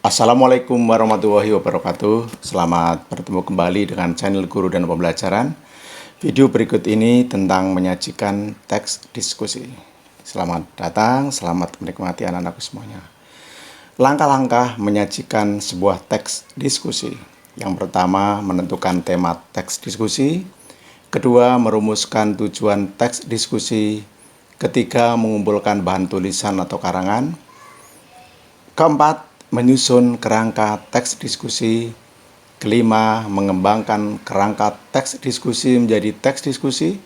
Assalamualaikum warahmatullahi wabarakatuh. Selamat bertemu kembali dengan channel Guru dan Pembelajaran. Video berikut ini tentang menyajikan teks diskusi. Selamat datang, selamat menikmati anak-anakku semuanya. Langkah-langkah menyajikan sebuah teks diskusi. Yang pertama, menentukan tema teks diskusi. Kedua, merumuskan tujuan teks diskusi. Ketiga, mengumpulkan bahan tulisan atau karangan. Keempat, menyusun kerangka teks diskusi. Kelima, mengembangkan kerangka teks diskusi menjadi teks diskusi.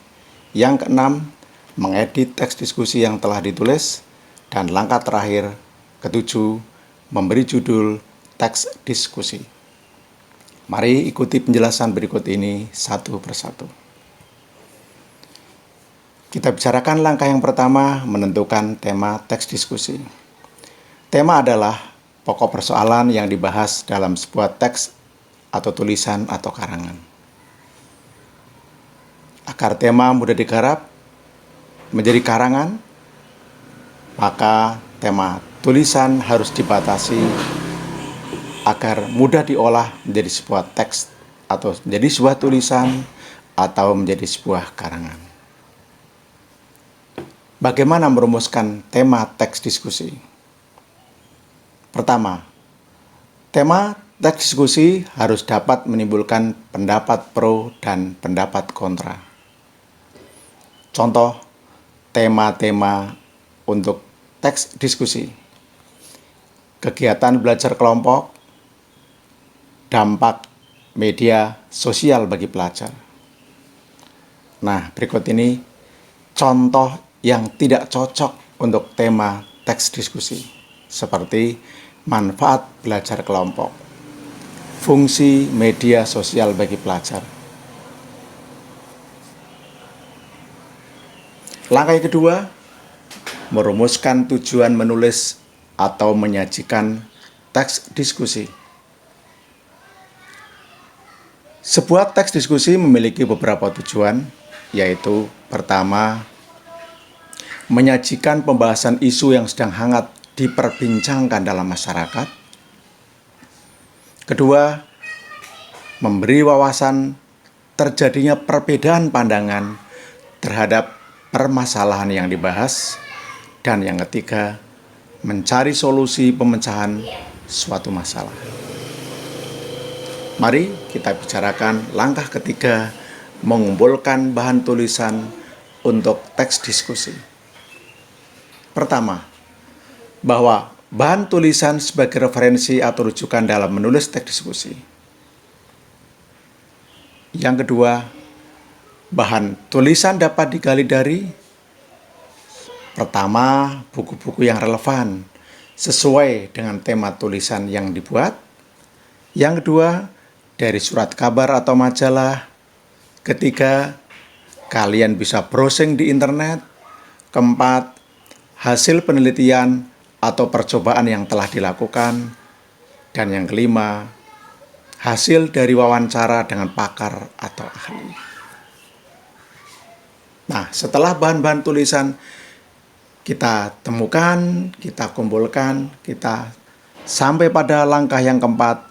Yang keenam, mengedit teks diskusi yang telah ditulis. Dan langkah terakhir, ketujuh, memberi judul teks diskusi. Mari ikuti penjelasan berikut ini satu persatu. Kita bicarakan langkah yang pertama, menentukan tema teks diskusi. Tema adalah pokok persoalan yang dibahas dalam sebuah teks atau tulisan atau karangan. Agar tema mudah digarap menjadi karangan, maka tema tulisan harus dibatasi agar mudah diolah menjadi sebuah teks atau menjadi sebuah tulisan atau menjadi sebuah karangan. Bagaimana merumuskan tema teks diskusi? Pertama, tema teks diskusi harus dapat menimbulkan pendapat pro dan pendapat kontra. Contoh, tema-tema untuk teks diskusi. Kegiatan belajar kelompok, dampak media sosial bagi pelajar. Nah, berikut ini contoh yang tidak cocok untuk tema teks diskusi, seperti manfaat belajar kelompok, fungsi media sosial bagi pelajar. Langkah kedua, merumuskan tujuan menulis atau menyajikan teks diskusi. Sebuah teks diskusi memiliki beberapa tujuan, yaitu pertama, menyajikan pembahasan isu yang sedang hangat diperbincangkan dalam masyarakat. Kedua, memberi wawasan terjadinya perbedaan pandangan terhadap permasalahan yang dibahas. Dan yang ketiga, mencari solusi pemecahan suatu masalah. Mari kita bicarakan langkah ketiga, mengumpulkan bahan tulisan untuk teks diskusi. Pertama, bahwa bahan tulisan sebagai referensi atau rujukan dalam menulis teks diskusi. Yang kedua, bahan tulisan dapat digali dari pertama, buku-buku yang relevan sesuai dengan tema tulisan yang dibuat. Yang kedua, dari surat kabar atau majalah. Ketiga, kalian bisa browsing di internet. Keempat, hasil penelitian atau percobaan yang telah dilakukan. Dan yang kelima, hasil dari wawancara dengan pakar atau ahli. Nah, setelah bahan-bahan tulisan kita temukan, kita kumpulkan, kita sampai pada langkah yang keempat,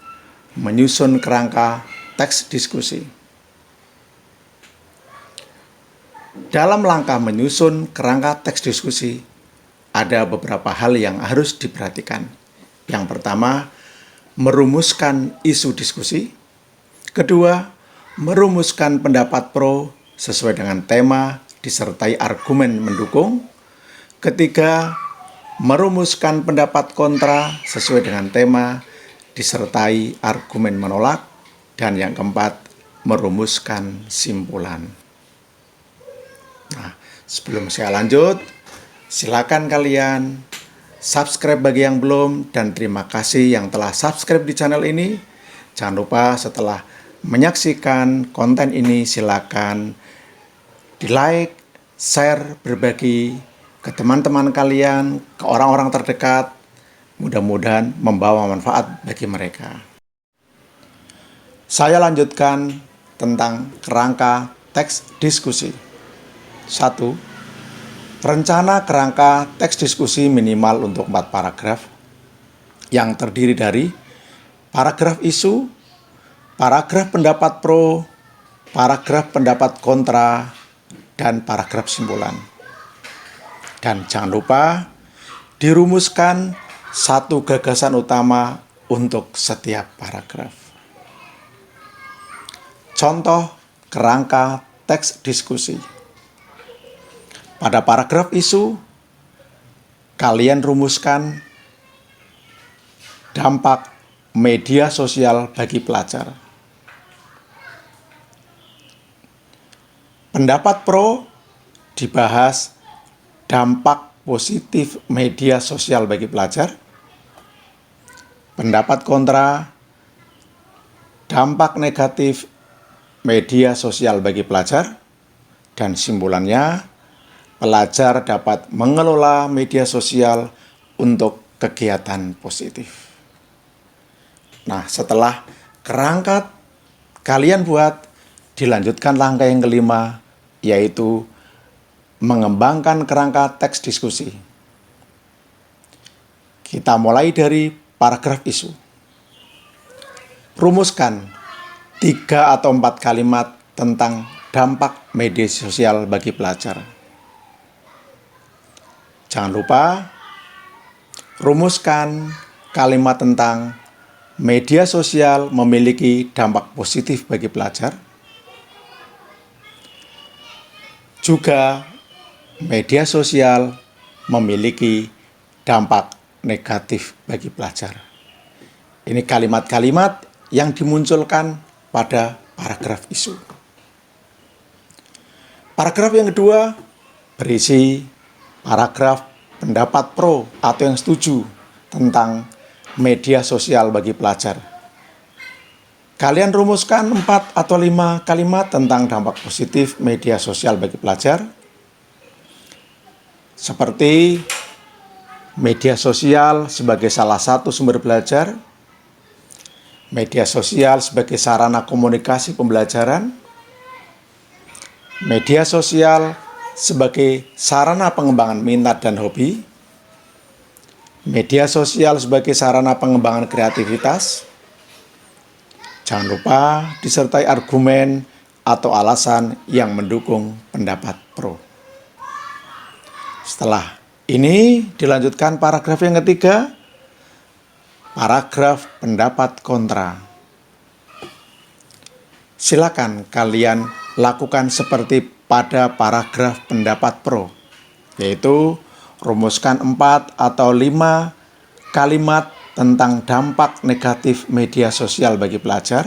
menyusun kerangka teks diskusi. Dalam langkah menyusun kerangka teks diskusi, ada beberapa hal yang harus diperhatikan. Yang pertama, merumuskan isu diskusi. Kedua, merumuskan pendapat pro sesuai dengan tema disertai argumen mendukung. Ketiga, merumuskan pendapat kontra sesuai dengan tema disertai argumen menolak. Dan yang keempat, merumuskan simpulan. Nah, sebelum saya lanjut, silakan kalian subscribe bagi yang belum, dan terima kasih yang telah subscribe di channel ini. Jangan lupa setelah menyaksikan konten ini, silakan di like, share, berbagi ke teman-teman kalian, ke orang-orang terdekat. Mudah-mudahan membawa manfaat bagi mereka. Saya lanjutkan tentang kerangka teks diskusi. 1. Rencana kerangka teks diskusi minimal untuk 4 paragraf. yang terdiri dari paragraf isu, paragraf pendapat pro, paragraf pendapat kontra, dan paragraf simpulan. Dan jangan lupa dirumuskan satu gagasan utama untuk setiap paragraf. Contoh kerangka teks diskusi. Pada paragraf isu, kalian rumuskan dampak media sosial bagi pelajar. Pendapat pro dibahas dampak positif media sosial bagi pelajar. Pendapat kontra, dampak negatif media sosial bagi pelajar. Dan simpulannya, pelajar dapat mengelola media sosial untuk kegiatan positif. Nah, setelah kerangka kalian buat, dilanjutkan langkah yang kelima, yaitu mengembangkan kerangka teks diskusi. Kita mulai dari paragraf isu. Rumuskan 3 atau 4 kalimat tentang dampak media sosial bagi pelajar. Jangan lupa rumuskan kalimat tentang media sosial memiliki dampak positif bagi pelajar. Juga media sosial memiliki dampak negatif bagi pelajar. Ini kalimat-kalimat yang dimunculkan pada paragraf isu. Paragraf yang kedua berisi paragraf pendapat pro atau yang setuju tentang media sosial bagi pelajar. Kalian rumuskan 4 atau 5 kalimat tentang dampak positif media sosial bagi pelajar. Seperti media sosial sebagai salah satu sumber belajar, media sosial sebagai sarana komunikasi pembelajaran, media sosial sebagai sarana pengembangan minat dan hobi, media sosial sebagai sarana pengembangan kreativitas. Jangan lupa disertai argumen atau alasan yang mendukung pendapat pro. Setelah ini dilanjutkan paragraf yang ketiga, paragraf pendapat kontra. Silakan kalian lakukan seperti pada paragraf pendapat pro, yaitu rumuskan 4 atau 5 kalimat tentang dampak negatif media sosial bagi pelajar.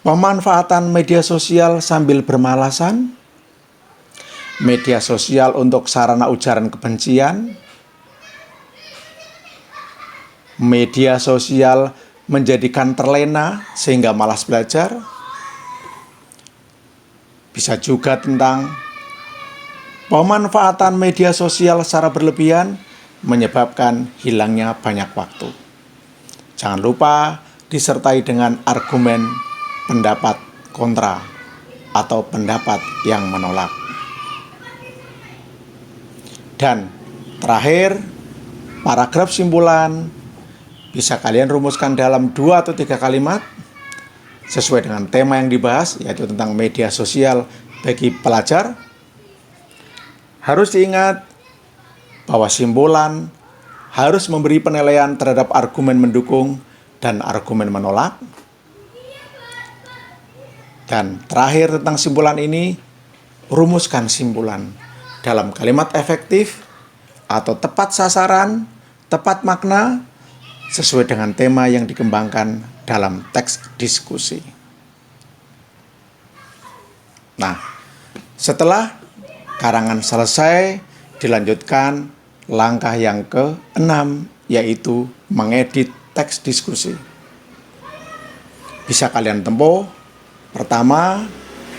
Pemanfaatan media sosial sambil bermalasan, media sosial untuk sarana ujaran kebencian, media sosial menjadikan terlena sehingga malas belajar. Bisa juga tentang pemanfaatan media sosial secara berlebihan menyebabkan hilangnya banyak waktu. Jangan lupa disertai dengan argumen pendapat kontra atau pendapat yang menolak. Dan terakhir, paragraf simpulan bisa kalian rumuskan dalam 2 atau 3 kalimat sesuai dengan tema yang dibahas, yaitu tentang media sosial bagi pelajar. Harus diingat bahwa simpulan harus memberi penilaian terhadap argumen mendukung dan argumen menolak. Dan terakhir tentang simpulan ini, rumuskan simpulan dalam kalimat efektif atau tepat sasaran, tepat makna, sesuai dengan tema yang dikembangkan dalam teks diskusi. Nah, setelah karangan selesai, dilanjutkan langkah yang ke-6, yaitu mengedit teks diskusi. Bisa kalian tempuh. Pertama,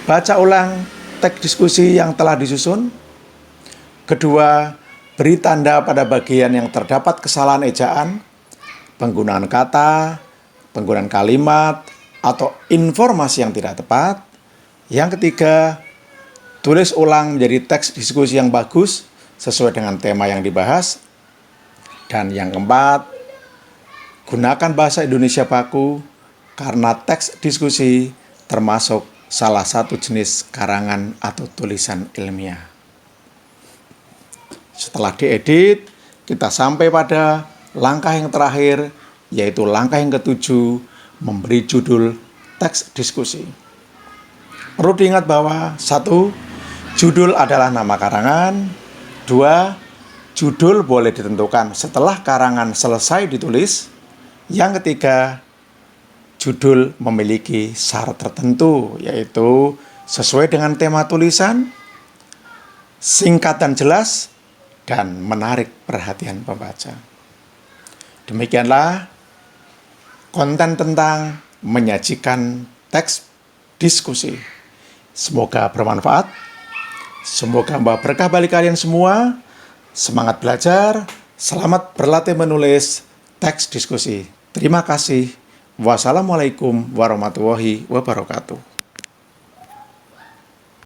baca ulang teks diskusi yang telah disusun. Kedua, beri tanda pada bagian yang terdapat kesalahan ejaan, penggunaan kata, penggunaan kalimat, atau informasi yang tidak tepat. Yang ketiga, tulis ulang menjadi teks diskusi yang bagus sesuai dengan tema yang dibahas. Dan yang keempat, gunakan bahasa Indonesia baku karena teks diskusi termasuk salah satu jenis karangan atau tulisan ilmiah. Setelah diedit, kita sampai pada langkah yang terakhir, yaitu langkah yang ketujuh, memberi judul teks diskusi. Perlu diingat bahwa 1. Judul adalah nama karangan. 2. Judul boleh ditentukan setelah karangan selesai ditulis. Yang ketiga, judul memiliki syarat tertentu, yaitu sesuai dengan tema tulisan, singkat dan jelas, dan menarik perhatian pembaca. Demikianlah konten tentang menyajikan teks diskusi. Semoga bermanfaat. Semoga membawa berkah bagi kalian semua. Semangat belajar. Selamat berlatih menulis teks diskusi. Terima kasih. Wassalamualaikum warahmatullahi wabarakatuh.